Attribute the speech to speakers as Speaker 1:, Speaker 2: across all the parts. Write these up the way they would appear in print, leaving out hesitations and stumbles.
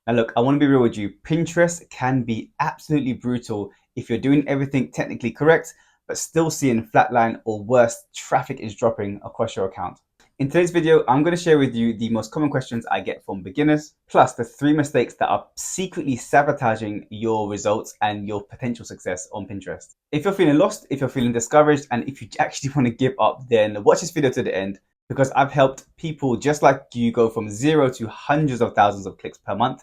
Speaker 1: Now look, I want to be real with you. Pinterest can be absolutely brutal if you're doing everything technically correct, but still seeing flatline or worse, traffic is dropping across your account. In today's video, I'm going to share with you the most common questions I get from beginners, plus the 3 mistakes that are secretly sabotaging your results and your potential success on Pinterest. If you're feeling lost, if you're feeling discouraged, and if you actually want to give up, then watch this video to the end, because I've helped people just like you go from zero to hundreds of thousands of clicks per month.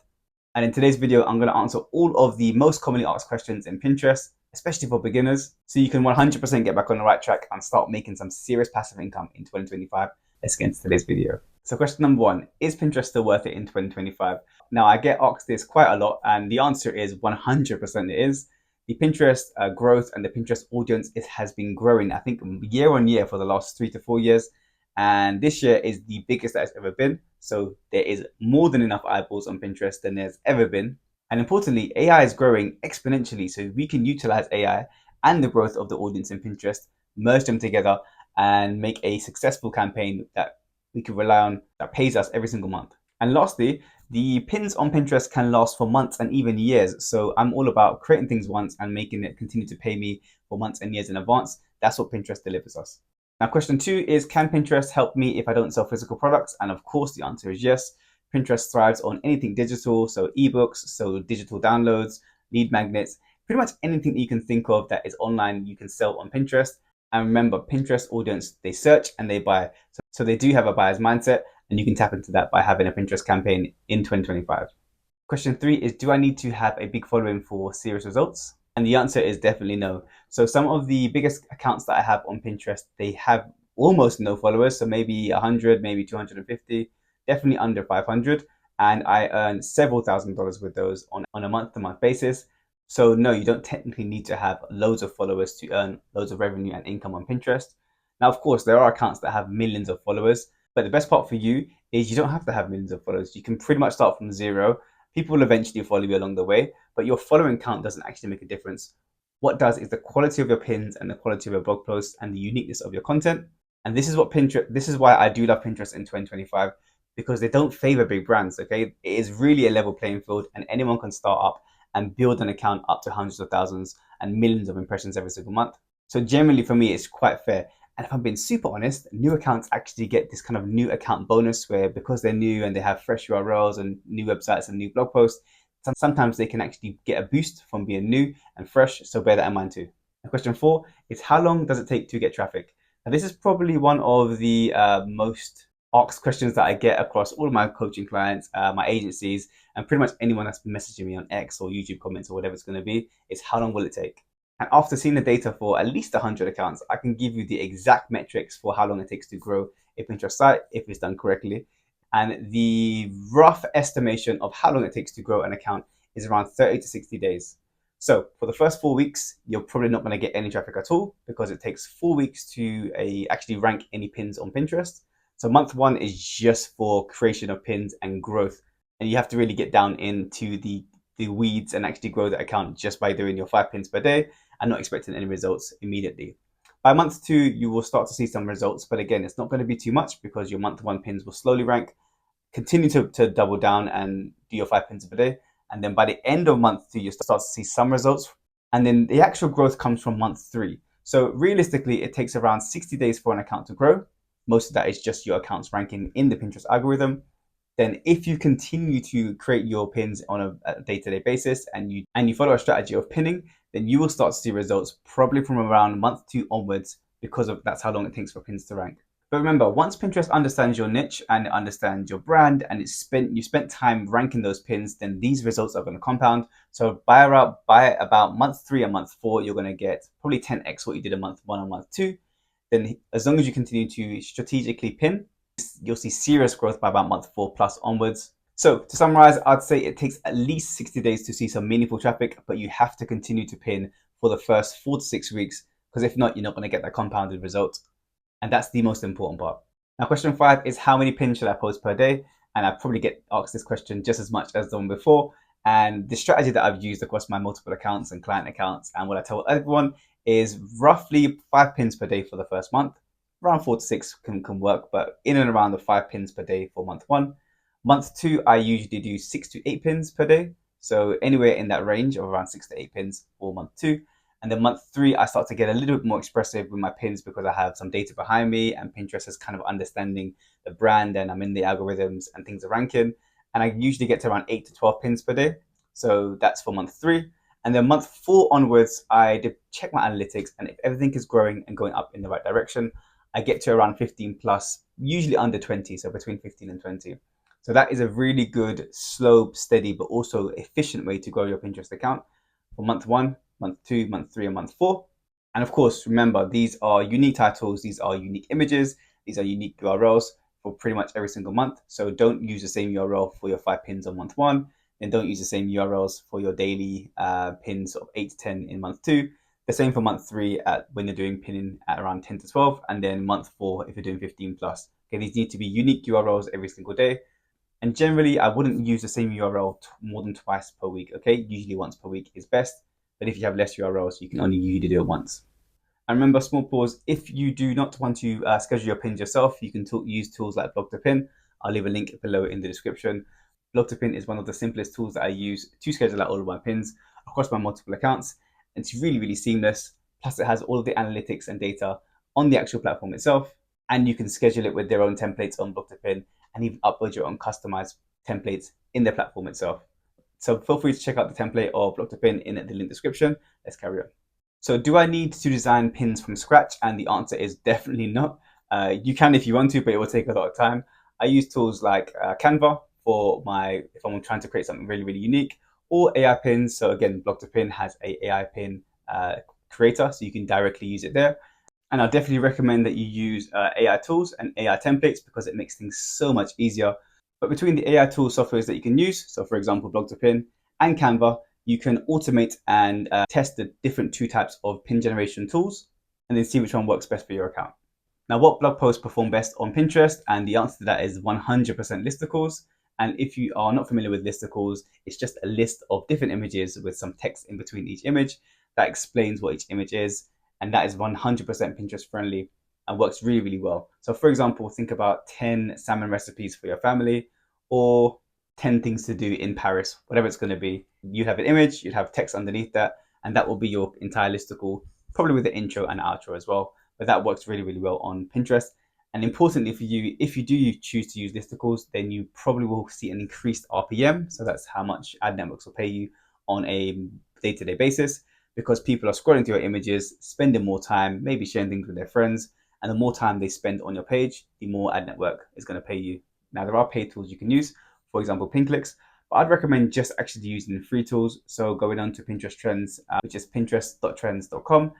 Speaker 1: And in today's video, I'm going to answer all of the most commonly asked questions in Pinterest, especially for beginners, so you can 100% get back on the right track and start making some serious passive income in 2025. Let's get into today's video. So question number one, is Pinterest still worth it in 2025? Now, I get asked this quite a lot, and the answer is 100% it is. The Pinterest growth and the Pinterest audience has been growing, I think, year on year for the last 3 to 4 years. And this year is the biggest that it's ever been. So there is more than enough eyeballs on Pinterest than there's ever been. And importantly, AI is growing exponentially. So we can utilize AI and the growth of the audience in Pinterest, merge them together, and make a successful campaign that we can rely on that pays us every single month. And lastly, the pins on Pinterest can last for months and even years. So I'm all about creating things once and making it continue to pay me for months and years in advance. That's what Pinterest delivers us. Now, question two is, can Pinterest help me if I don't sell physical products? And of course, the answer is yes. Pinterest thrives on anything digital, so ebooks, so digital downloads, lead magnets, pretty much anything you can think of that is online, you can sell on Pinterest. And remember, Pinterest audience, they search and they buy. So they do have a buyer's mindset, and you can tap into that by having a Pinterest campaign in 2025. Question three is, do I need to have a big following for serious results? And the answer is definitely no. So some of the biggest accounts that I have on Pinterest, they have almost no followers. So maybe 100, maybe 250, definitely under 500. And I earn several $1,000s with those on a month-to-month basis. So no, you don't technically need to have loads of followers to earn loads of revenue and income on Pinterest. Now, of course, there are accounts that have millions of followers, but the best part for you is you don't have to have millions of followers. You can pretty much start from zero. People will eventually follow you along the way, but your following count doesn't actually make a difference. What does is the quality of your pins and the quality of your blog posts and the uniqueness of your content. And this is why I do love Pinterest in 2025, because they don't favor big brands, okay? It is really a level playing field, and anyone can start up and build an account up to hundreds of thousands and millions of impressions every single month. So generally for me, it's quite fair. And if I'm being super honest, new accounts actually get this kind of new account bonus where, because they're new and they have fresh URLs and new websites and new blog posts, sometimes they can actually get a boost from being new and fresh. So bear that in mind too. And question four is, how long does it take to get traffic? Now, this is probably one of the most asked questions that I get across all of my coaching clients, my agencies, and pretty much anyone that's been messaging me on X or YouTube comments or whatever it's going to be, is how long will it take? And after seeing the data for at least 100 accounts, I can give you the exact metrics for how long it takes to grow a Pinterest site if it's done correctly. And the rough estimation of how long it takes to grow an account is around 30 to 60 days. So for the first 4 weeks, you're probably not going to get any traffic at all, because it takes 4 weeks to actually rank any pins on Pinterest. So month one is just for creation of pins and growth. And you have to really get down into the weeds and actually grow the account just by doing your 5 pins per day and not expecting any results immediately. By month two, you will start to see some results, but again, it's not going to be too much, because your month one pins will slowly rank. Continue to double down and do your 5 pins per day. And then by the end of month two, you start to see some results. And then the actual growth comes from month three. So realistically, it takes around 60 days for an account to grow. Most of that is just your account's ranking in the Pinterest algorithm. Then if you continue to create your pins on a day-to-day basis and you follow a strategy of pinning, then you will start to see results probably from around month two onwards, because that's how long it takes for pins to rank. But remember, once Pinterest understands your niche and it understands your brand and you spent time ranking those pins, then these results are going to compound. So by about month 3 and month 4, you're going to get probably 10x what you did in month 1 and month 2. Then as long as you continue to strategically pin, you'll see serious growth by about month 4 plus onwards. So to summarize, I'd say it takes at least 60 days to see some meaningful traffic, but you have to continue to pin for the first 4 to 6 weeks, because if not, you're not going to get that compounded result. And that's the most important part. Now, question 5 is, how many pins should I post per day? And I probably get asked this question just as much as the one before. And the strategy that I've used across my multiple accounts and client accounts, and what I tell everyone, is roughly 5 pins per day for the first month. Around 4 to 6 can work, but in and around the 5 pins per day for month 1. Month 2, I usually do 6 to 8 pins per day. So anywhere in that range of around 6 to 8 pins for month 2. And then month 3, I start to get a little bit more expressive with my pins because I have some data behind me and Pinterest is kind of understanding the brand and I'm in the algorithms and things are ranking. And I usually get to around 8 to 12 pins per day. So that's for month 3. And then month 4 onwards, I check my analytics, and if everything is growing and going up in the right direction, I get to around 15 plus, usually under 20, so between 15 and 20. So that is a really good, slow, steady, but also efficient way to grow your Pinterest account for month 1, month 2, month 3, and month 4. And of course, remember, these are unique titles, these are unique images, these are unique URLs for pretty much every single month. So don't use the same URL for your 5 pins on month 1, and don't use the same URLs for your daily pins of 8 to 10 in month 2. The same for month 3 when you're doing pinning at around 10 to 12, and then month 4 if you're doing 15 plus. Okay, these need to be unique URLs every single day. And generally, I wouldn't use the same URL more than twice per week. Okay, usually once per week is best. But if you have less URLs, you can only usually do it once. And remember, small pause, if you do not want to schedule your pins yourself, you can use tools like Blog to Pin. I'll leave a link below in the description. Blog to Pin is one of the simplest tools that I use to schedule out all of my pins across my multiple accounts. It's really, really seamless. Plus, it has all of the analytics and data on the actual platform itself. And you can schedule it with their own templates on Blog to Pin and even upload your own customized templates in the platform itself. So feel free to check out the template or Blog to Pin in the link description. Let's carry on. So do I need to design pins from scratch? And the answer is definitely not. You can if you want to, but it will take a lot of time. I use tools like Canva for if I'm trying to create something really, really unique, or AI pins. So again, Blog to Pin has a AI pin creator, so you can directly use it there. And I definitely recommend that you use AI tools and AI templates because it makes things so much easier. But between the AI tool softwares that you can use, so for example, Blog to Pin and Canva, you can automate and test the different 2 types of pin generation tools and then see which one works best for your account. Now, what blog posts perform best on Pinterest? And the answer to that is 100% listicles. And if you are not familiar with listicles, it's just a list of different images with some text in between each image that explains what each image is. And that is 100% Pinterest friendly and works really, really well. So for example, think about 10 salmon recipes for your family or 10 things to do in Paris, whatever it's going to be. You have an image, you'd have text underneath that, and that will be your entire listicle, probably with the intro and outro as well. But that works really, really well on Pinterest. And importantly for you, if you do choose to use listicles, then you probably will see an increased RPM. So that's how much ad networks will pay you on a day-to-day basis, because people are scrolling through your images, spending more time, maybe sharing things with their friends. And the more time they spend on your page, the more ad network is going to pay you. Now, there are paid tools you can use, for example, Pinclicks, but I'd recommend just actually using free tools. So going on to Pinterest Trends, which is pinterest.trends.com,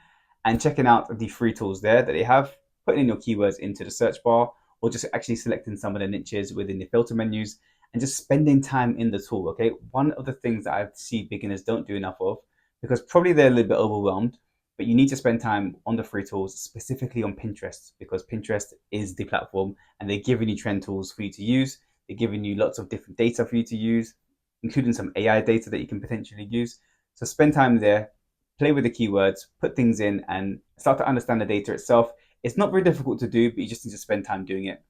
Speaker 1: and checking out the free tools there that they have, putting in your keywords into the search bar, or just actually selecting some of the niches within the filter menus and just spending time in the tool. Okay, one of the things that I see beginners don't do enough of, because probably they're a little bit overwhelmed, but you need to spend time on the free tools, specifically on Pinterest, because Pinterest is the platform and they're giving you trend tools for you to use. They're giving you lots of different data for you to use, including some AI data that you can potentially use. So spend time there, play with the keywords, put things in, and start to understand the data itself. It's not very difficult to do, but you just need to spend time doing it.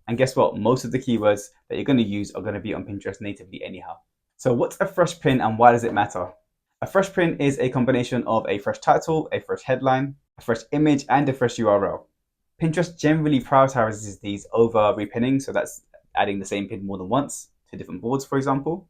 Speaker 1: And guess what? Most of the keywords that you're going to use are going to be on Pinterest natively anyhow. So what's a fresh pin and why does it matter? A fresh pin is a combination of a fresh title, a fresh headline, a fresh image, and a fresh URL. Pinterest generally prioritizes these over repinning, so that's adding the same pin more than once to different boards, for example.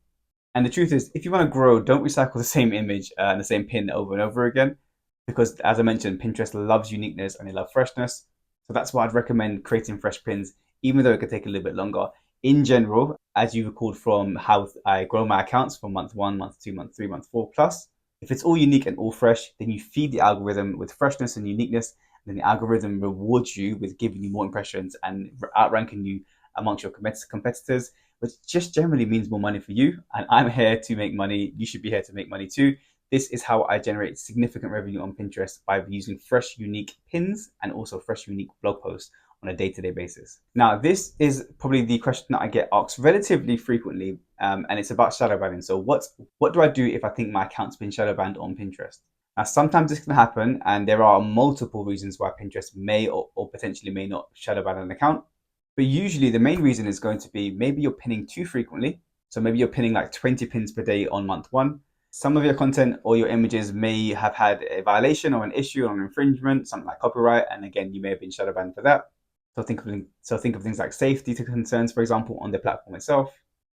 Speaker 1: And the truth is, if you want to grow, don't recycle the same image and the same pin over and over again, because as I mentioned, Pinterest loves uniqueness and they love freshness. So that's why I'd recommend creating fresh pins, even though it could take a little bit longer. In general, as you recalled from how I grow my accounts from month 1, month 2, month 3, month 4 plus, if it's all unique and all fresh, then you feed the algorithm with freshness and uniqueness, and then the algorithm rewards you with giving you more impressions and outranking you amongst your competitors, which just generally means more money for you. And I'm here to make money. You should be here to make money too. This is how I generate significant revenue on Pinterest, by using fresh, unique pins and also fresh, unique blog posts on a day-to-day basis. Now, this is probably the question that I get asked relatively frequently, and it's about shadow banning. So what do I do if I think my account's been shadow banned on Pinterest? Now, sometimes this can happen, and there are multiple reasons why Pinterest may or potentially may not shadow ban an account. But usually the main reason is going to be maybe you're pinning too frequently. So maybe you're pinning like 20 pins per day on month one. Some of your content or your images may have had a violation or an issue or an infringement, something like copyright. And again, you may have been shadow banned for that. So think of things like safety to concerns, for example, on the platform itself.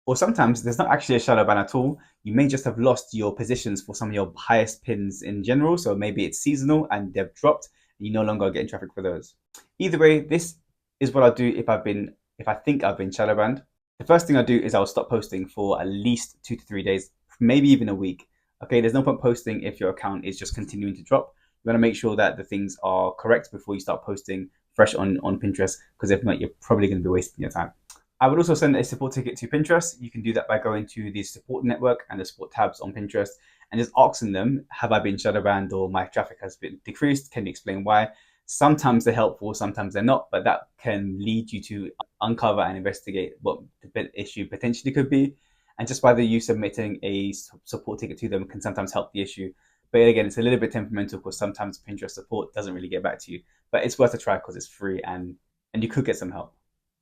Speaker 1: Or sometimes there's not actually a shadow ban at all. You may just have lost your positions for some of your highest pins in general. So maybe it's seasonal and they've dropped and you no longer are getting traffic for those. Either way, this is what I'll do if I think I've been shadow banned. The first thing I do is I'll stop posting for at least 2 to 3 days, maybe even a week. Okay, there's no point posting if your account is just continuing to drop. You want to make sure that the things are correct before you start posting fresh on Pinterest, because if not, you're probably going to be wasting your time. I would also send a support ticket to Pinterest. You can do that by going to the support network and the support tabs on Pinterest and just asking them, have I been shadow banned or my traffic has been decreased? Can you explain why? Sometimes they're helpful, sometimes they're not, but that can lead you to uncover and investigate what the issue potentially could be. And just by the you submitting a support ticket to them can sometimes help the issue. But again, it's a little bit temperamental because sometimes Pinterest support doesn't really get back to you. But it's worth a try because it's free and you could get some help.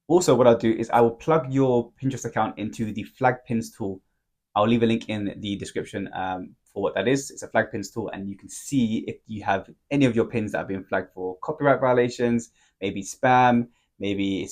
Speaker 1: Also, what I'll do is I will plug your Pinterest account into the flag pins tool. I'll leave a link in the description for what that is. It's a flag pins tool, and you can see if you have any of your pins that have been flagged for copyright violations, maybe spam, maybe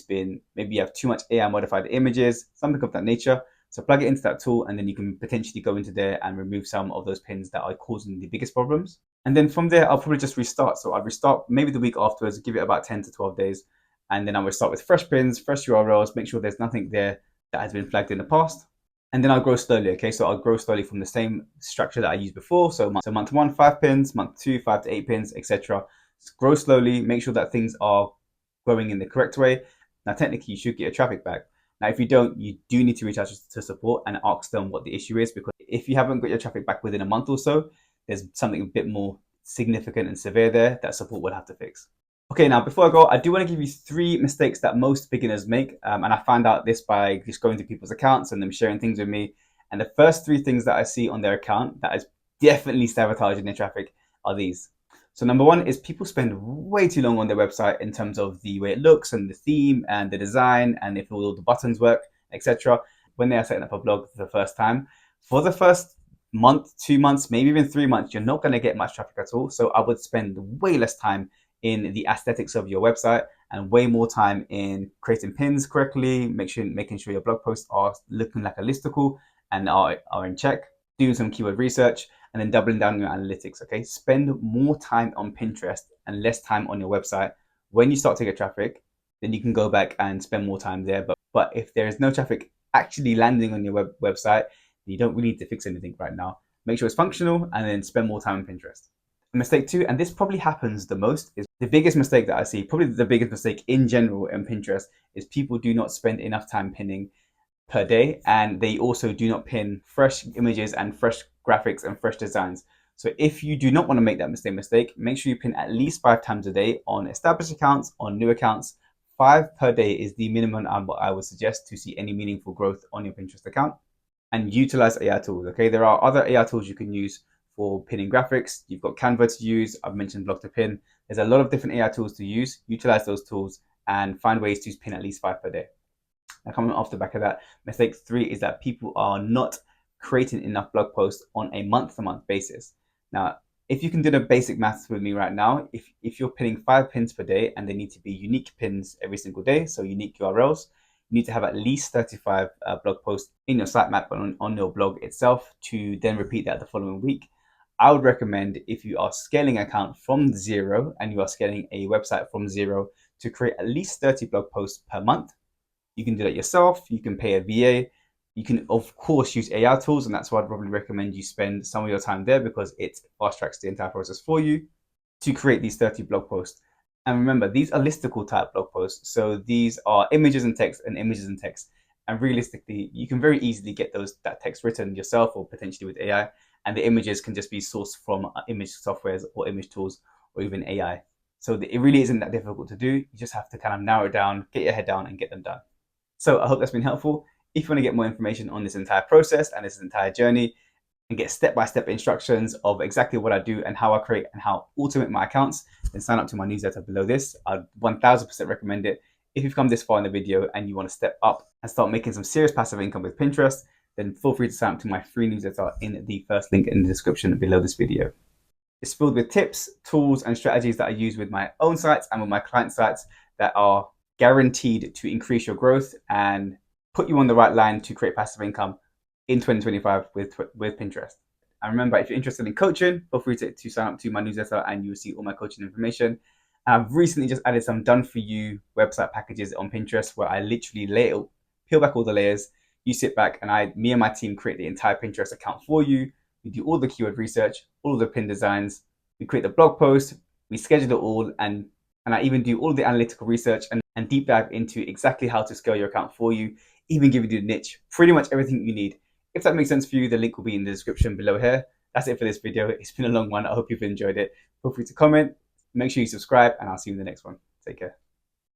Speaker 1: you have too much AI modified images, something of that nature. So plug it into that tool, and then you can potentially go into there and remove some of those pins that are causing the biggest problems. And then from there, I'll probably just restart. So I'll restart maybe the week afterwards, give it about 10 to 12 days. And then I will start with fresh pins, fresh URLs, make sure there's nothing there that has been flagged in the past. And then I'll grow slowly, okay? So I'll grow slowly from the same structure that I used before. So month one, 5 pins, month two, 5 to 8 pins, etc. Grow slowly, make sure that things are growing in the correct way. Now, technically, you should get your traffic back. Now, if you don't, you do need to reach out to support and ask them what the issue is, because if you haven't got your traffic back within a month or so, there's something a bit more significant and severe there that support will have to fix. Okay, now before I go, I do want to give you 3 mistakes that most beginners make. And I found out this by just going to people's accounts and them sharing things with me. And the first 3 things that I see on their account that is definitely sabotaging their traffic are these. So number 1 is people spend way too long on their website in terms of the way it looks and the theme and the design and if all the buttons work, etc. when they are setting up a blog for the first time. For the first month, 2 months, maybe even 3 months, you're not going to get much traffic at all. So I would spend way less time in the aesthetics of your website and way more time in creating pins correctly, making sure your blog posts are looking like a listicle and are in check, doing some keyword research, and then doubling down on your analytics, okay? Spend more time on Pinterest and less time on your website. When you start to get traffic, then you can go back and spend more time there. But if there is no traffic actually landing on your website, you don't really need to fix anything right now. Make sure it's functional and then spend more time on Pinterest. Mistake 2, and this probably happens the most, is the biggest mistake that I see, probably the biggest mistake in general in Pinterest, is people do not spend enough time pinning per day, and they also do not pin fresh images and fresh graphics and fresh designs. So if you do not want to make that mistake, make sure you pin at least 5 times a day on established accounts, on new accounts. 5 per day is the minimum I would suggest to see any meaningful growth on your Pinterest account. And utilize AI tools, okay? There are other AI tools you can use for pinning graphics. You've got Canva to use. I've mentioned Block to Pin. There's a lot of different AI tools to use. Utilize those tools and find ways to pin at least 5 per day. Now, coming off the back of that, mistake 3 is that people are not creating enough blog posts on a month-to-month basis. Now, if you can do the basic maths with me right now, if you're pinning 5 pins per day and they need to be unique pins every single day, so unique URLs, you need to have at least 35 blog posts in your sitemap on your blog itself to then repeat that the following week. I would recommend, if you are scaling an account from 0 and you are scaling a website from 0, to create at least 30 blog posts per month. You can do that yourself. You can pay a VA. You can, of course, use AI tools, and that's why I'd probably recommend you spend some of your time there, because it fast tracks the entire process for you to create these 30 blog posts. And remember, these are listicle type blog posts. So these are images and text and images and text. And realistically, you can very easily get that text written yourself or potentially with AI. And the images can just be sourced from image softwares or image tools or even AI. So it really isn't that difficult to do. You just have to kind of narrow it down, get your head down and get them done. So I hope that's been helpful. If you want to get more information on this entire process and this entire journey and get step-by-step instructions of exactly what I do and how I create and how I automate my accounts, then sign up to my newsletter below this. I'd 1000% recommend it. If you've come this far in the video and you want to step up and start making some serious passive income with Pinterest, then feel free to sign up to my free newsletter in the first link in the description below this video. It's filled with tips, tools, and strategies that I use with my own sites and with my client sites that are guaranteed to increase your growth and put you on the right line to create passive income in 2025 with Pinterest. And remember, if you're interested in coaching, feel free to sign up to my newsletter and you'll see all my coaching information. I've recently just added some done for you website packages on Pinterest where I literally peel back all the layers. You sit back and me and my team create the entire Pinterest account for you. We do all the keyword research, all of the pin designs. We create the blog post, we schedule it all, and I even do all the analytical research and deep dive into exactly how to scale your account for you, even give you the niche, pretty much everything you need. If that makes sense for you, the link will be in the description below here. That's it for this video. It's been a long one. I hope you've enjoyed it. Feel free to comment. Make sure you subscribe, and I'll see you in the next one. Take care.